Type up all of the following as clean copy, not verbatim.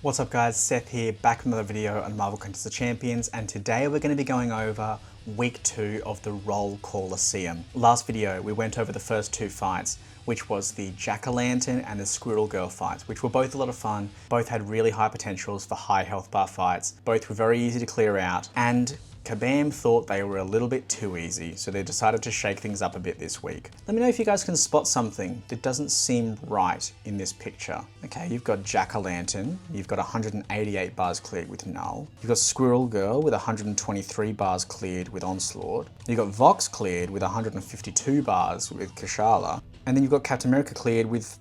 What's up guys, Seth here, back with another video on Marvel Contest of Champions, and today we're going to be going over week 2 of the CALL-ISEUM. Last video we went over the first 2 fights, which was the Jack-O-Lantern and the Squirrel Girl fights, which were both a lot of fun. Both had really high potentials for high health bar fights. Both were very easy to clear out, and Kabam thought they were a little bit too easy, so they decided to shake things up a bit this week. Let me know if you guys can spot something that doesn't seem right in this picture. Okay, you've got Jack-O-Lantern, you've got 188 bars cleared with Null, you've got Squirrel Girl with 123 bars cleared with Onslaught, you've got Vox cleared with 152 bars with Kashala, and then you've got Captain America cleared with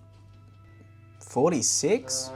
46?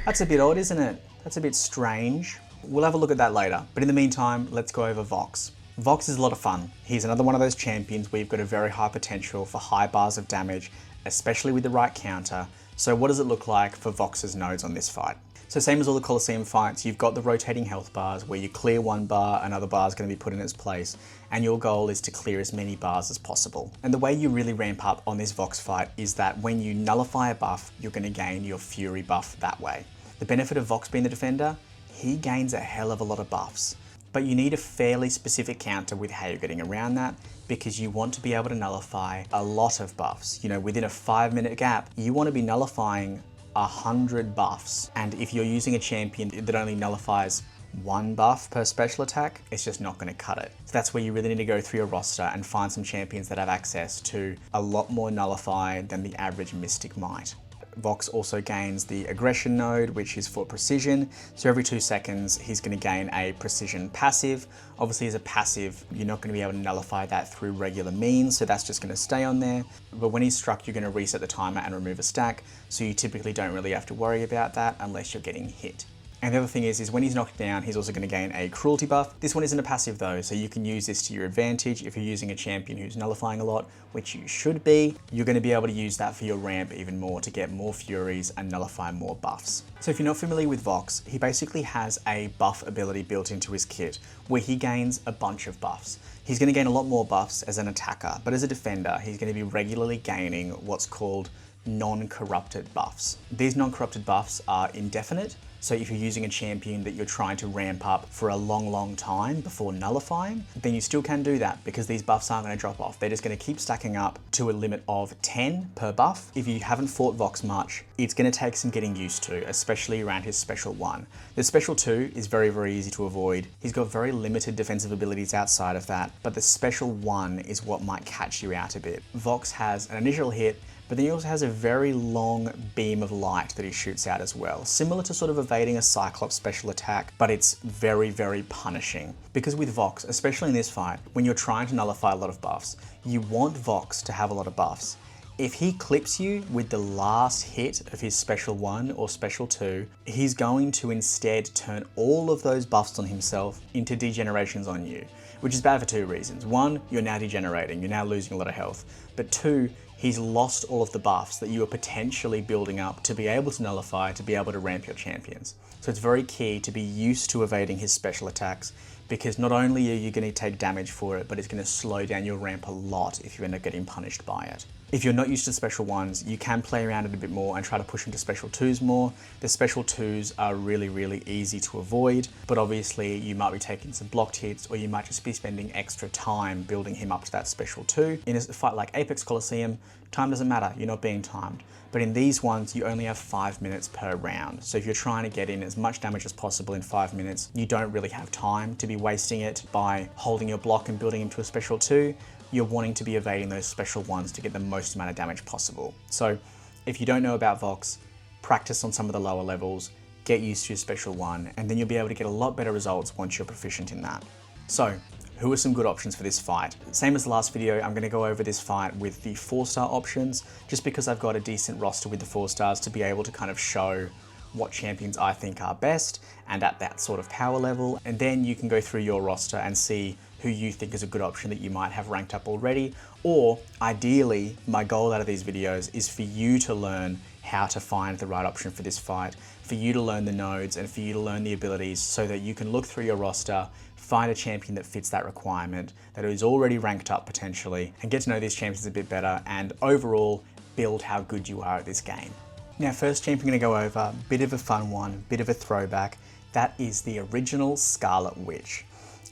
That's a bit odd, isn't it? That's a bit strange. We'll have a look at that later, but in the meantime, let's go over Vox. Vox is a lot of fun. He's another one of those champions where you've got a very high potential for high bars of damage, especially with the right counter. So what does it look like for Vox's nodes on this fight? So same as all the Coliseum fights, you've got the rotating health bars where you clear one bar, another bar is going to be put in its place, and your goal is to clear as many bars as possible. And the way you really ramp up on this Vox fight is that when you nullify a buff, you're going to gain your Fury buff that way. The benefit of Vox being the defender, he gains a hell of a lot of buffs, but you need a fairly specific counter with how you're getting around that, because you want to be able to nullify a lot of buffs. You know, within a 5-minute gap, you want to be nullifying 100 buffs. And if you're using a champion that only nullifies 1 buff per special attack, it's just not going to cut it. So that's where you really need to go through your roster and find some champions that have access to a lot more nullify than the average Mystic might. Vox also gains the aggression node, which is for precision. So every 2 seconds, he's going to gain a precision passive. Obviously as a passive, you're not going to be able to nullify that through regular means, so that's just going to stay on there. But when he's struck, you're going to reset the timer and remove a stack. So you typically don't really have to worry about that unless you're getting hit. And the other thing is when he's knocked down, he's also going to gain a cruelty buff. This one isn't a passive though, so you can use this to your advantage. If you're using a champion who's nullifying a lot, which you should be, you're going to be able to use that for your ramp even more to get more furies and nullify more buffs. So if you're not familiar with Vox, he basically has a buff ability built into his kit where he gains a bunch of buffs. He's going to gain a lot more buffs as an attacker, but as a defender, he's going to be regularly gaining what's called non-corrupted buffs. These non-corrupted buffs are indefinite. So if you're using a champion that you're trying to ramp up for a long time before nullifying, then you still can do that because these buffs aren't going to drop off. They're just going to keep stacking up to a limit of 10 per buff. If you haven't fought Vox much, it's going to take some getting used to, especially around his special 1. The special 2 is very easy to avoid. He's got very limited defensive abilities outside of that, but the special 1 is what might catch you out a bit. Vox has an initial hit, but then he also has a very long beam of light that he shoots out as well. Similar to sort of evading a Cyclops special attack, but it's very punishing. Because with Vox, especially in this fight, when you're trying to nullify a lot of buffs, you want Vox to have a lot of buffs. If he clips you with the last hit of his special 1 or special 2, he's going to instead turn all of those buffs on himself into degenerations on you, which is bad for 2 reasons. 1, you're now degenerating, you're now losing a lot of health. But 2, he's lost all of the buffs that you are potentially building up to be able to nullify, to be able to ramp your champions. So it's very key to be used to evading his special attacks, because not only are you going to take damage for it, but it's going to slow down your ramp a lot if you end up getting punished by it. If you're not used to special 1s, you can play around it a bit more and try to push into special 2s more. The special 2s are really easy to avoid, but obviously you might be taking some blocked hits, or you might just be spending extra time building him up to that special 2. In a fight like Apex Coliseum, time doesn't matter, you're not being timed. But in these ones, you only have 5 minutes per round. So if you're trying to get in as much damage as possible in 5 minutes, you don't really have time to be wasting it by holding your block and building him to a special 2. You're wanting to be evading those special 1s to get the most amount of damage possible. So if you don't know about Vox, practice on some of the lower levels, get used to your special 1, and then you'll be able to get a lot better results once you're proficient in that. So who are some good options for this fight? Same as the last video, I'm going to go over this fight with the 4-star options, just because I've got a decent roster with the 4 stars to be able to kind of show what champions I think are best and at that sort of power level. And then you can go through your roster and see who you think is a good option that you might have ranked up already. Or ideally, my goal out of these videos is for you to learn how to find the right option for this fight, for you to learn the nodes and for you to learn the abilities so that you can look through your roster, find a champion that fits that requirement, that is already ranked up potentially, and get to know these champions a bit better and overall build how good you are at this game. Now, first champion I'm going to go over, bit of a fun one, bit of a throwback. That is the original Scarlet Witch.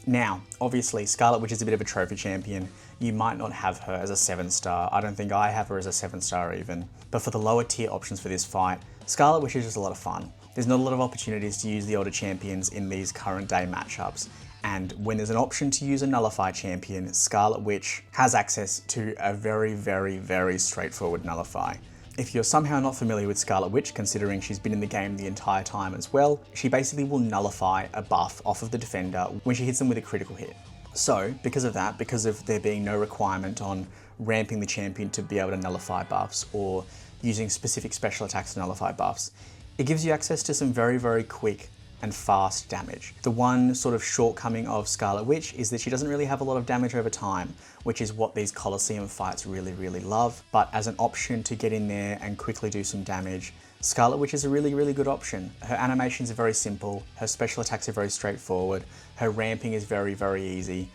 Now, obviously, Scarlet Witch is a bit of a trophy champion. You might not have her as a 7-star. I don't think I have her as a 7-star even. But for the lower tier options for this fight, Scarlet Witch is just a lot of fun. There's not a lot of opportunities to use the older champions in these current day matchups. And when there's an option to use a Nullify champion, Scarlet Witch has access to a very, very, very straightforward Nullify. If you're somehow not familiar with Scarlet Witch, considering she's been in the game the entire time as well, she basically will nullify a buff off of the defender when she hits them with a critical hit. So, because of that, because of there being no requirement on ramping the champion to be able to nullify buffs or using specific special attacks to nullify buffs, it gives you access to some very, very quick and fast damage. The one sort of shortcoming of Scarlet Witch is that she doesn't really have a lot of damage over time, which is what these CALL-ISEUM fights really, really love. But as an option to get in there and quickly do some damage, Scarlet Witch is a really, really good option. Her animations are very simple, her special attacks are very straightforward, her ramping is very, very easy.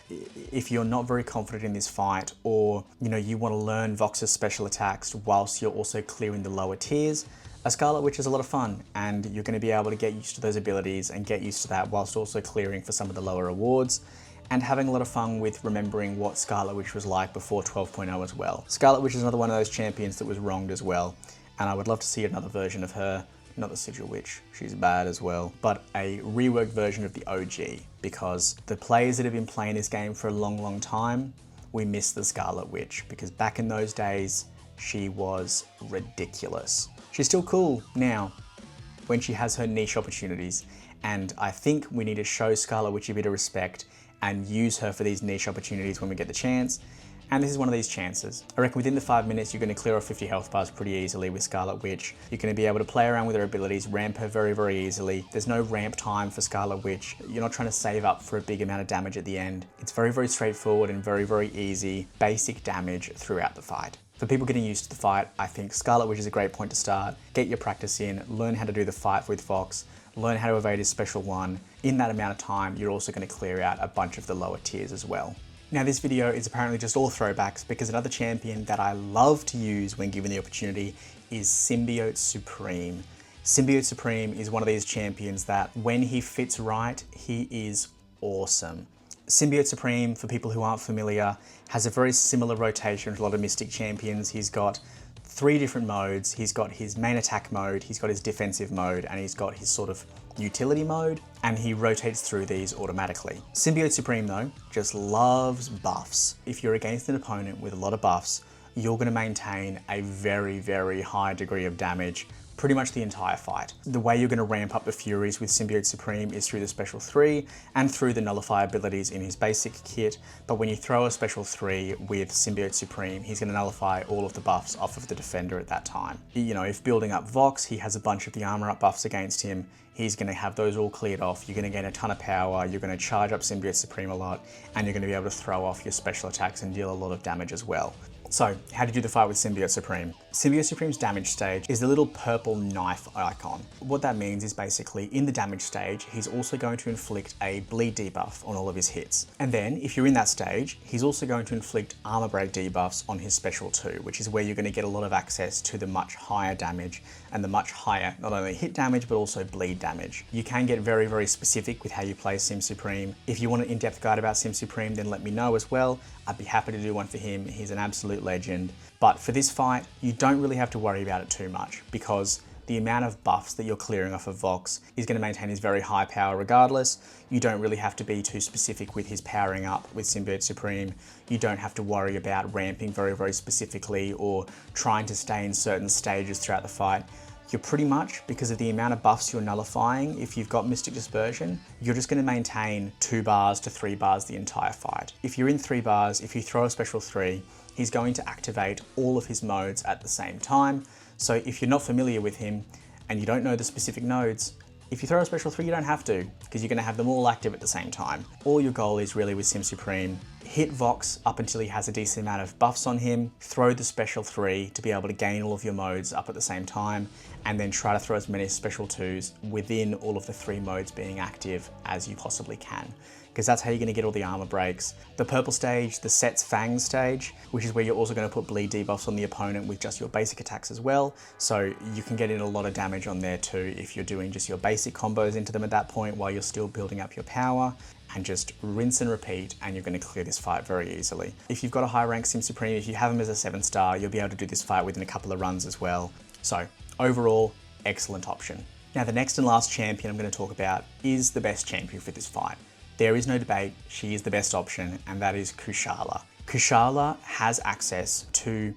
If you're not very confident in this fight, or you want to learn Vox's special attacks whilst you're also clearing the lower tiers, a Scarlet Witch is a lot of fun, and you're going to be able to get used to those abilities and get used to that whilst also clearing for some of the lower rewards and having a lot of fun with remembering what Scarlet Witch was like before 12.0 as well. Scarlet Witch is another one of those champions that was wronged as well, and I would love to see another version of her. Not the Sigil Witch, she's bad as well, but a reworked version of the OG, because the players that have been playing this game for a long, long time, we miss the Scarlet Witch, because back in those days, she was ridiculous. She's still cool now when she has her niche opportunities, and I think we need to show Scarlet Witch a bit of respect and use her for these niche opportunities when we get the chance, and this is one of these chances. I reckon within the 5 minutes you're going to clear off 50 health bars pretty easily with Scarlet Witch. You're going to be able to play around with her abilities, ramp her very, very easily. There's no ramp time for Scarlet Witch. You're not trying to save up for a big amount of damage at the end. It's very, very straightforward and very, very easy, basic damage throughout the fight. For people getting used to the fight, I think Scarlet Witch is a great point to start. Get your practice in, learn how to do the fight with Vox, learn how to evade his special one. In that amount of time, you're also going to clear out a bunch of the lower tiers as well. Now, this video is apparently just all throwbacks because another champion that I love to use when given the opportunity is Symbiote Supreme. Symbiote Supreme is one of these champions that when he fits right, he is awesome. Symbiote Supreme, for people who aren't familiar, has a very similar rotation to a lot of Mystic champions. He's got 3 different modes. He's got his main attack mode, he's got his defensive mode, and he's got his sort of utility mode, and he rotates through these automatically. Symbiote Supreme though, just loves buffs. If you're against an opponent with a lot of buffs, you're going to maintain a very, very high degree of damage pretty much the entire fight. The way you're going to ramp up the Furies with Symbiote Supreme is through the Special 3 and through the Nullify abilities in his basic kit, but when you throw a Special 3 with Symbiote Supreme, he's going to nullify all of the buffs off of the defender at that time. If building up Vox, he has a bunch of the armor up buffs against him, he's going to have those all cleared off, you're going to gain a ton of power, you're going to charge up Symbiote Supreme a lot, and you're going to be able to throw off your special attacks and deal a lot of damage as well. So, how to do the fight with Symbiote Supreme? Symbiote Supreme's damage stage is the little purple knife icon. What that means is basically, in the damage stage, he's also going to inflict a bleed debuff on all of his hits. And then, if you're in that stage, he's also going to inflict armor break debuffs on his special 2, which is where you're going to get a lot of access to the much higher damage and the much higher, not only hit damage, but also bleed damage. You can get very, very specific with how you play Sim Supreme. If you want an in-depth guide about Sim Supreme, then let me know as well. I'd be happy to do one for him. He's an absolute legend. But for this fight, you don't really have to worry about it too much because the amount of buffs that you're clearing off of Vox is going to maintain his very high power regardless. You don't really have to be too specific with his powering up with Symbiote Supreme. You don't have to worry about ramping very, very specifically or trying to stay in certain stages throughout the fight. You're pretty much, because of the amount of buffs you're nullifying, if you've got Mystic Dispersion, you're just going to maintain 2 bars to 3 bars the entire fight. If you're in 3 bars, if you throw a special 3, he's going to activate all of his modes at the same time. So if you're not familiar with him and you don't know the specific nodes, if you throw a special 3, you don't have to, because you're going to have them all active at the same time. All your goal is really with Sim Supreme hit Vox up until he has a decent amount of buffs on him, throw the special 3 to be able to gain all of your modes up at the same time, and then try to throw as many special 2s within all of the 3 modes being active as you possibly can, because that's how you're going to get all the armor breaks. The purple stage, the Set's Fang stage, which is where you're also going to put bleed debuffs on the opponent with just your basic attacks as well, so you can get in a lot of damage on there too if you're doing just your basic combos into them at that point while you're still building up your power, and just rinse and repeat, and you're going to clear this fight very easily. If you've got a high rank Sim Supreme, if you have him as a 7-star, you'll be able to do this fight within a couple of runs as well. So overall, excellent option. Now the next and last champion I'm going to talk about is the best champion for this fight. There is no debate, she is the best option, and that is Kushala. Kushala has access to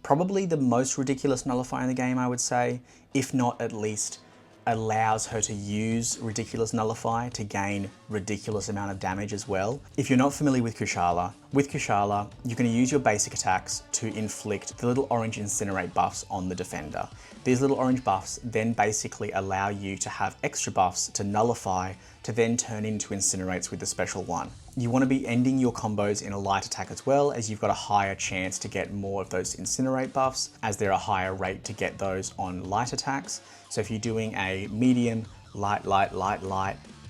probably the most ridiculous nullifier in the game, I would say, if not at least allows her to use Ridiculous Nullify to gain ridiculous amount of damage as well. If you're not familiar with Kushala, you're going to use your basic attacks to inflict the little orange Incinerate buffs on the defender. These little orange buffs then basically allow you to have extra buffs to nullify to then turn into Incinerates with the special 1. You want to be ending your combos in a light attack as well, as you've got a higher chance to get more of those Incinerate buffs, as they're a higher rate to get those on light attacks. So if you're doing a medium, light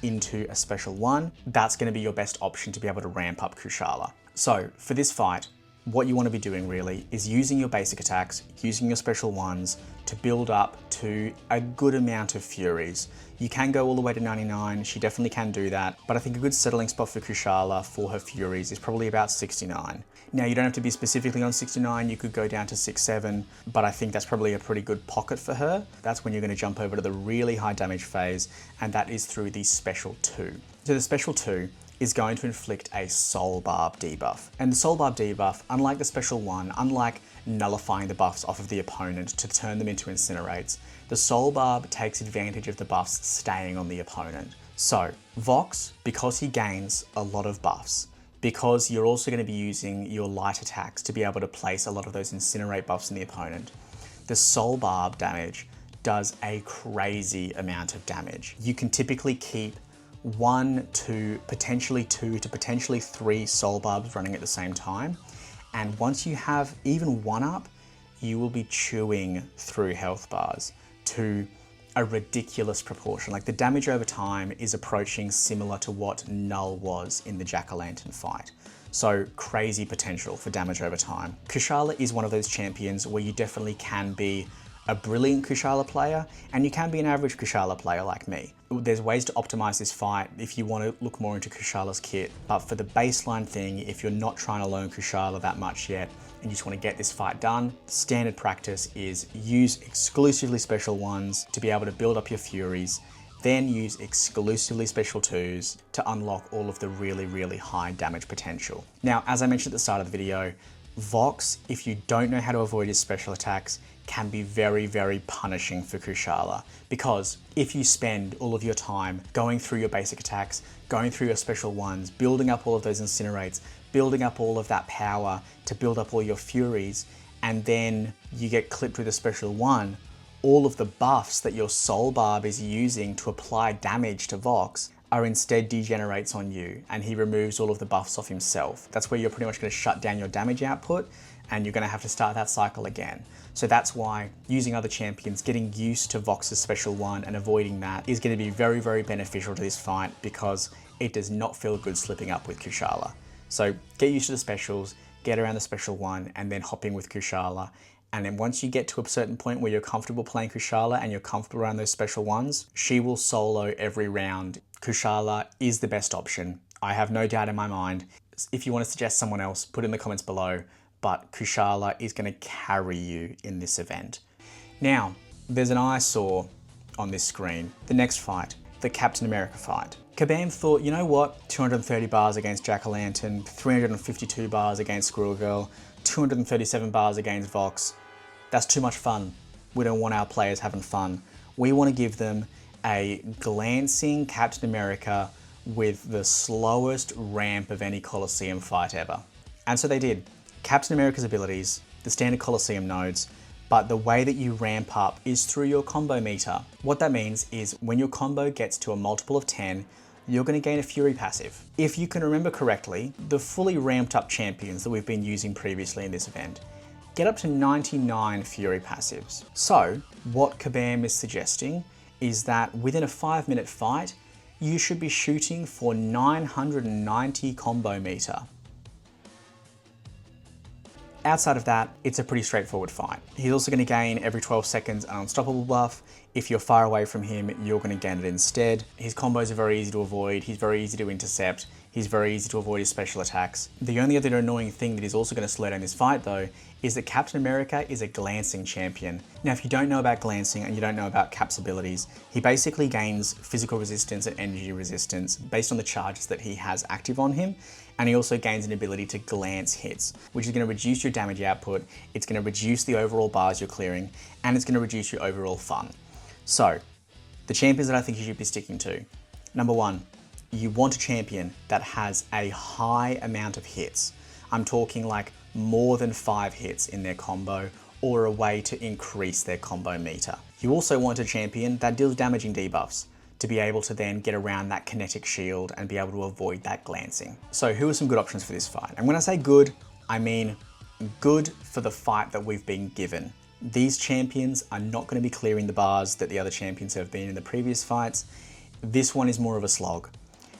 into a special 1, that's going to be your best option to be able to ramp up Kushala. So for this fight, what you want to be doing really is using your basic attacks, using your special 1s to build up to a good amount of Furies. You can go all the way to 99, she definitely can do that, but I think a good settling spot for Kushala for her Furies is probably about 69. Now you don't have to be specifically on 69, you could go down to 6-7, but I think that's probably a pretty good pocket for her. That's when you're going to jump over to the really high damage phase, and that is through the special 2. So the special 2 is going to inflict a Soul Barb debuff. And the Soul Barb debuff, unlike the special 1, unlike nullifying the buffs off of the opponent to turn them into Incinerates, the Soul Barb takes advantage of the buffs staying on the opponent. So Vox, because he gains a lot of buffs, because you're also going to be using your light attacks to be able to place a lot of those Incinerate buffs in the opponent, the Soul Barb damage does a crazy amount of damage. You can typically keep 1 to potentially 2 to potentially 3 Soul Barbs running at the same time. And once you have even 1 up, you will be chewing through health bars to a ridiculous proportion. Like the damage over time is approaching similar to what Null was in the Jack-o'-lantern fight. So crazy potential for damage over time. Kushala is one of those champions where you definitely can be a brilliant Kushala player, and you can be an average Kushala player like me. There's ways to optimize this fight if you want to look more into Kushala's kit, but for the baseline thing, if you're not trying to learn Kushala that much yet, and you just want to get this fight done, standard practice is use exclusively special 1s to be able to build up your Furies, then use exclusively special 2s to unlock all of the really high damage potential. Now, as I mentioned at the start of the video, Vox, if you don't know how to avoid his special attacks, can be very punishing for Kushala, because if you spend all of your time going through your basic attacks, going through your special 1s, building up all of those Incinerates, building up all of that power to build up all your Furies, and then you get clipped with a special 1, all of the buffs that your Soul Barb is using to apply damage to Vox are instead degenerates on you, and he removes all of the buffs off himself. That's where you're pretty much going to shut down your damage output, and you're going to have to start that cycle again. So that's why using other champions, getting used to Vox's special 1 and avoiding that is going to be very beneficial to this fight, because it does not feel good slipping up with Kushala. So get used to the specials, get around the special 1, and then hop in with Kushala. And then once you get to a certain point where you're comfortable playing Kushala and you're comfortable around those special 1s, she will solo every round. Kushala is the best option. I have no doubt in my mind. If you want to suggest someone else, put it in the comments below, but Kushala is going to carry you in this event. Now, there's an eyesore on this screen. The next fight, the Captain America fight. Kabam thought, you know what, 230 bars against Jack-o'-lantern, 352 bars against Squirrel Girl, 237 bars against Vox. That's too much fun. We don't want our players having fun. We want to give them a glancing Captain America with the slowest ramp of any Coliseum fight ever. And so they did. Captain America's abilities, the standard Coliseum nodes, but the way that you ramp up is through your combo meter. What that means is when your combo gets to a multiple of 10, you're going to gain a Fury passive. If you can remember correctly, the fully ramped up champions that we've been using previously in this event get up to 99 Fury passives. So what Kabam is suggesting is that within a 5-minute fight, you should be shooting for 990 combo meter. Outside of that, it's a pretty straightforward fight. He's also going to gain every 12 seconds an unstoppable buff. If you're far away from him, you're going to gain it instead. His combos are very easy to avoid. He's very easy to intercept. He's very easy to avoid his special attacks. The only other annoying thing that is also going to slow down this fight though, is that Captain America is a glancing champion. Now, if you don't know about glancing and you don't know about Cap's abilities, he basically gains physical resistance and energy resistance based on the charges that he has active on him. And he also gains an ability to glance hits, which is going to reduce your damage output, it's going to reduce the overall bars you're clearing, and it's going to reduce your overall fun. So, the champions that I think you should be sticking to. Number one, you want a champion that has a high amount of hits. I'm talking like more than 5 hits in their combo, or a way to increase their combo meter. You also want a champion that deals damaging debuffs, to be able to then get around that kinetic shield and be able to avoid that glancing. So who are some good options for this fight? And when I say good, I mean good for the fight that we've been given. These champions are not going to be clearing the bars that the other champions have been in the previous fights. This one is more of a slog.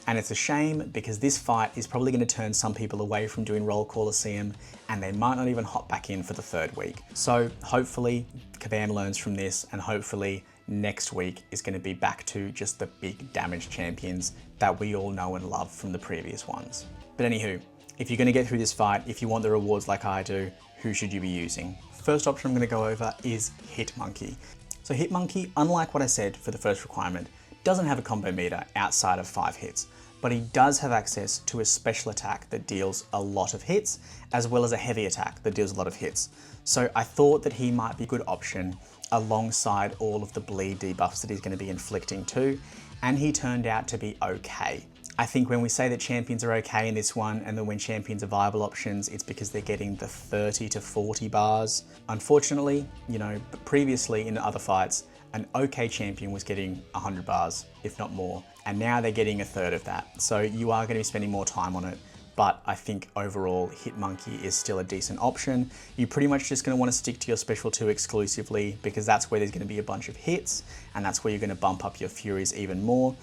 And it's a shame because this fight is probably going to turn some people away from doing CALL-ISEUM and they might not even hop back in for the 3rd week. So hopefully Kabam learns from this, and hopefully next week is going to be back to just the big damage champions that we all know and love from the previous ones. But anywho, if you're going to get through this fight, if you want the rewards like I do, who should you be using? First option I'm going to go over is Hitmonkey. So Hitmonkey, unlike what I said for the first requirement, doesn't have a combo meter outside of 5 hits, but he does have access to a special attack that deals a lot of hits, as well as a heavy attack that deals a lot of hits. So I thought that he might be a good option alongside all of the bleed debuffs that he's going to be inflicting too, and he turned out to be okay. I think when we say that champions are okay in this one, and then when champions are viable options, it's because they're getting the 30 to 40 bars. Unfortunately, you know, previously in other fights, an okay champion was getting 100 bars, if not more, and now they're getting a third of that. So you are going to be spending more time on it. But I think overall, Hitmonkey is still a decent option. You're pretty much just going to want to stick to your Special 2 exclusively, because that's where there's going to be a bunch of hits, and that's where you're going to bump up your Furies even more.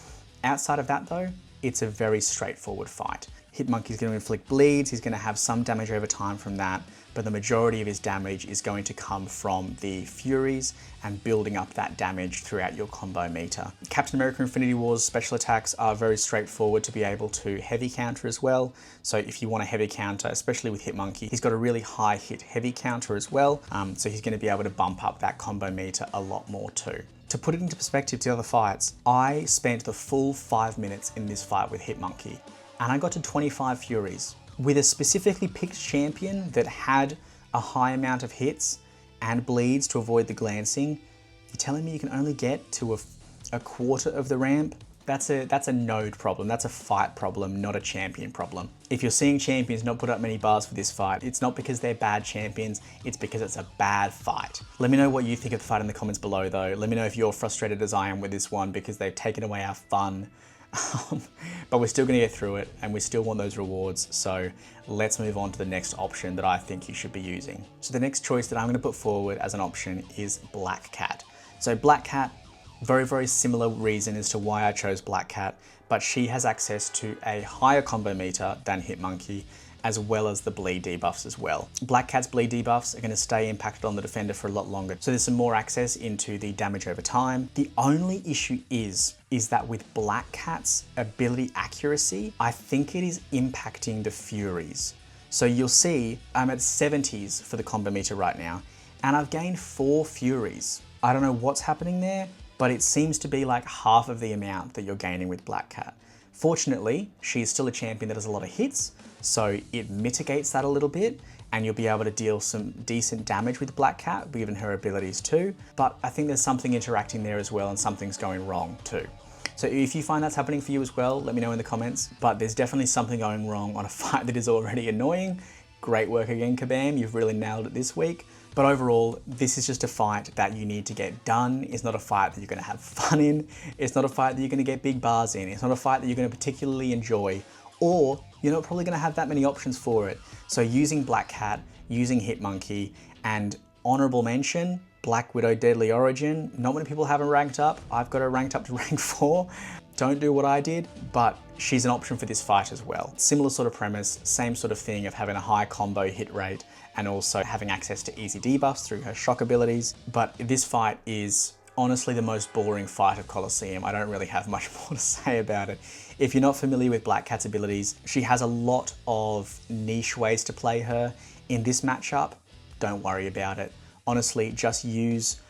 Outside of that though, it's a very straightforward fight. Hitmonkey's going to inflict bleeds, he's going to have some damage over time from that, but the majority of his damage is going to come from the Furies and building up that damage throughout your combo meter. Captain America Infinity War's special attacks are very straightforward to be able to heavy counter as well. So if you want a heavy counter, especially with Hitmonkey, he's got a really high hit heavy counter as well. So he's going to be able to bump up that combo meter a lot more too. To put it into perspective to the other fights, I spent the full 5 minutes in this fight with Hitmonkey, and I got to 25 Furies. With a specifically picked champion that had a high amount of hits and bleeds to avoid the glancing, you're telling me you can only get to a quarter of the ramp? That's a node problem, that's a fight problem, not a champion problem. If you're seeing champions not put up many bars for this fight, it's not because they're bad champions, it's because it's a bad fight. Let me know what you think of the fight in the comments below though. Let me know if you're frustrated as I am with this one because they've taken away our fun. But we're still gonna get through it and we still want those rewards. So let's move on to the next option that I think you should be using. So the next choice that I'm gonna put forward as an option is Black Cat. So Black Cat, very, very similar reason as to why I chose Black Cat, but she has access to a higher combo meter than Hitmonkey, as well as the bleed debuffs as well. Black Cat's bleed debuffs are going to stay impacted on the defender for a lot longer, so there's some more access into the damage over time. The only issue is that with Black Cat's ability accuracy, I think it is impacting the Furies. So you'll see I'm at 70s for the combo meter right now, and I've gained 4 Furies. I don't know what's happening there, but it seems to be like half of the amount that you're gaining with Black Cat. Fortunately, she's still a champion that has a lot of hits, so it mitigates that a little bit, and you'll be able to deal some decent damage with Black Cat, given her abilities too. But I think there's something interacting there as well, and something's going wrong too. So if you find that's happening for you as well, let me know in the comments, but there's definitely something going wrong on a fight that is already annoying. Great work again, Kabam, you've really nailed it this week. But overall, this is just a fight that you need to get done. It's not a fight that you're gonna have fun in. It's not a fight that you're gonna get big bars in. It's not a fight that you're gonna particularly enjoy, or you're not probably gonna have that many options for it. So using Black Cat, using Hitmonkey, and honorable mention, Black Widow Deadly Origin. Not many people have her ranked up. I've got her ranked up to rank 4. Don't do what I did, but she's an option for this fight as well. Similar sort of premise, same sort of thing of having a high combo hit rate and also having access to easy debuffs through her shock abilities. But this fight is honestly the most boring fight of CALL-ISEUM. I don't really have much more to say about it. If you're not familiar with Black Cat's abilities, she has a lot of niche ways to play her. In this matchup, don't worry about it. Honestly, just use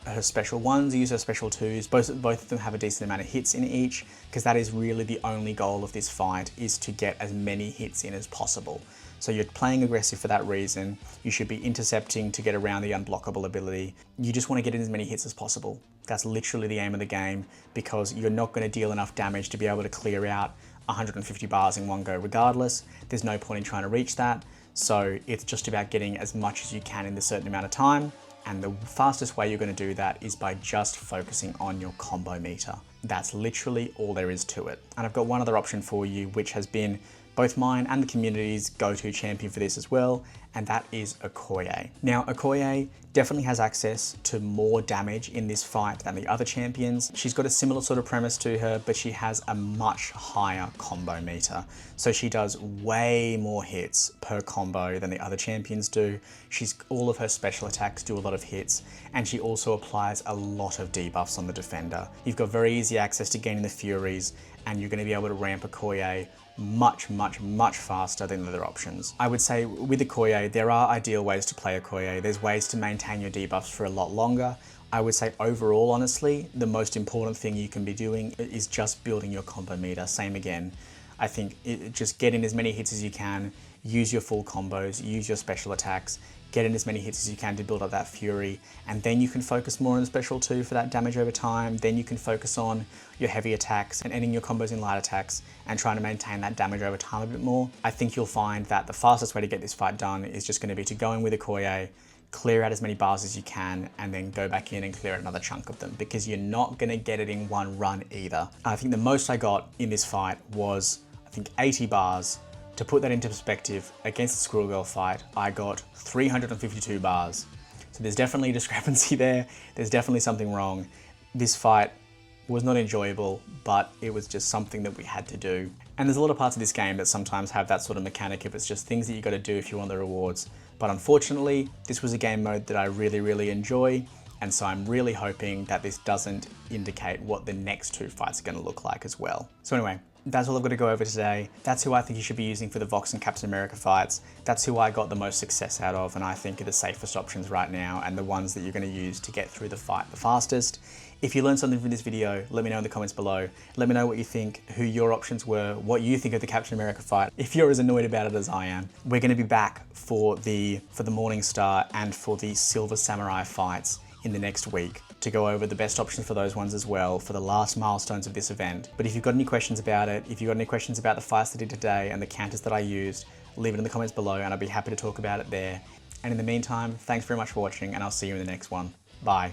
her special 1s, use her special 2s. Both of them have a decent amount of hits in each, because that is really the only goal of this fight, is to get as many hits in as possible. So you're playing aggressive for that reason. You should be intercepting to get around the unblockable ability. You just want to get in as many hits as possible. That's literally the aim of the game, because you're not going to deal enough damage to be able to clear out 150 bars in one go regardless. There's no point in trying to reach that. So it's just about getting as much as you can in a certain amount of time. And the fastest way you're going to do that is by just focusing on your combo meter. That's literally all there is to it. And I've got one other option for you, which has been both mine and the community's go-to champion for this as well, and that is Okoye. Now, Okoye definitely has access to more damage in this fight than the other champions. She's got a similar sort of premise to her, but she has a much higher combo meter. So she does way more hits per combo than the other champions do. All of her special attacks do a lot of hits, and she also applies a lot of debuffs on the defender. You've got very easy access to gaining the Furies, and you're going to be able to ramp Okoye much faster than the other options. I would say with Okoye, there are ideal ways to play Okoye. There's ways to maintain your debuffs for a lot longer. I would say overall, honestly, the most important thing you can be doing is just building your combo meter. Same again. I think just get in as many hits as you can, use your full combos, use your special attacks, get in as many hits as you can to build up that fury, and then you can focus more on the special 2 for that damage over time. Then you can focus on your heavy attacks and ending your combos in light attacks and trying to maintain that damage over time a bit more. I think you'll find that the fastest way to get this fight done is just going to be to go in with Okoye, clear out as many bars as you can, and then go back in and clear out another chunk of them, because you're not going to get it in one run either. I think the most I got in this fight was, I think, 80 bars. To put that into perspective, against the Squirrel Girl fight, I got 352 bars. So there's definitely a discrepancy there. There's definitely something wrong. This fight was not enjoyable, but it was just something that we had to do. And there's a lot of parts of this game that sometimes have that sort of mechanic if it's just things that you got to do if you want the rewards. But unfortunately, this was a game mode that I really enjoy. And so I'm really hoping that this doesn't indicate what the next 2 fights are going to look like as well. So anyway, that's all I've got to go over today. That's who I think you should be using for the Vox and Captain America fights. That's who I got the most success out of, and I think are the safest options right now, and the ones that you're going to use to get through the fight the fastest. If you learned something from this video, let me know in the comments below. Let me know what you think, who your options were, what you think of the Captain America fight, if you're as annoyed about it as I am. We're going to be back for the Morning Star and for the Silver Samurai fights in the next week to go over the best options for those ones as well for the last milestones of this event. But if you've got any questions about it, if you've got any questions about the fights I did today and the counters that I used, leave it in the comments below and I'll be happy to talk about it there. And in the meantime, thanks very much for watching, and I'll see you in the next one. Bye.